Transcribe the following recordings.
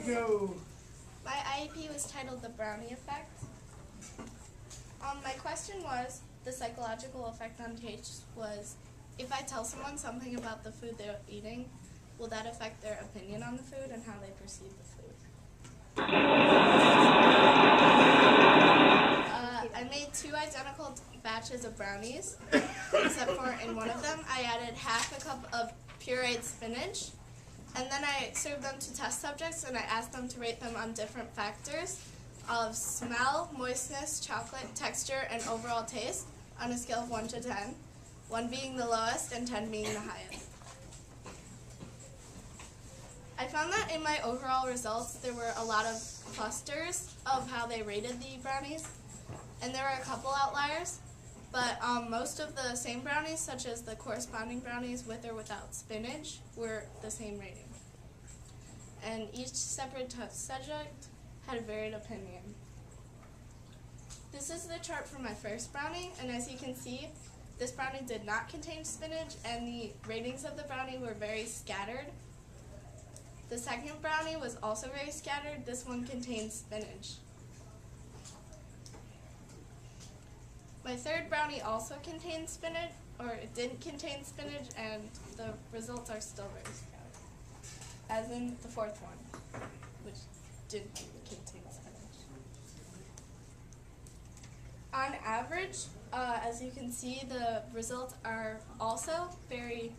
go. My IEP was titled The Brownie Effect. My question was, the psychological effect on taste was, if I tell someone something about the food they're eating, will that affect their opinion on the food and how they perceive the food? I made 2 identical batches of brownies, except for in one of them I added half a cup of pureed spinach, and then I served them to test subjects and I asked them to rate them on different factors of smell, moistness, chocolate, texture, and overall taste on a scale of 1 to 10, 1 being the lowest and 10 being the highest. I found that in my overall results there were a lot of clusters of how they rated the brownies, and there were a couple outliers, but most of the same brownies, such as the corresponding brownies with or without spinach, were the same rating. And each separate test subject had a varied opinion. This is the chart for my first brownie, and as you can see, this brownie did not contain spinach, and the ratings of the brownie were very scattered. The second brownie was also very scattered. This one contained spinach. My third brownie also contained spinach, or it didn't contain spinach, and the results are still very scattered. As in the fourth one, which didn't contain spinach. On average, as you can see, the results are also very,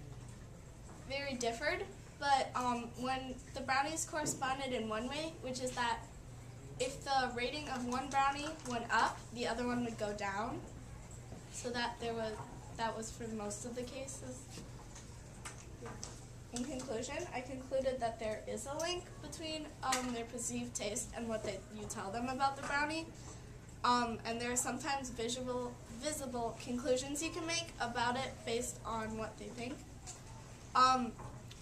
very differed, but when the brownies corresponded in one way, which is that if the rating of one brownie went up, the other one would go down. So that was for most of the cases. In conclusion, I concluded that there is a link between their perceived taste and what you tell them about the brownie, and there are sometimes visible conclusions you can make about it based on what they think.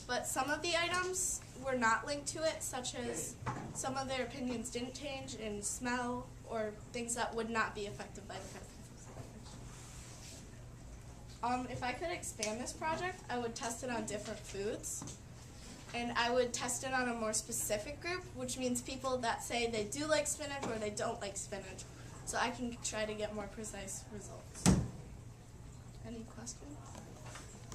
But some of the items were not linked to it, such as some of their opinions didn't change in smell or things that would not be affected by the presence of spinach. If I could expand this project, I would test it on different foods, and I would test it on a more specific group, which means people that say they do like spinach or they don't like spinach, so I can try to get more precise results. Any questions?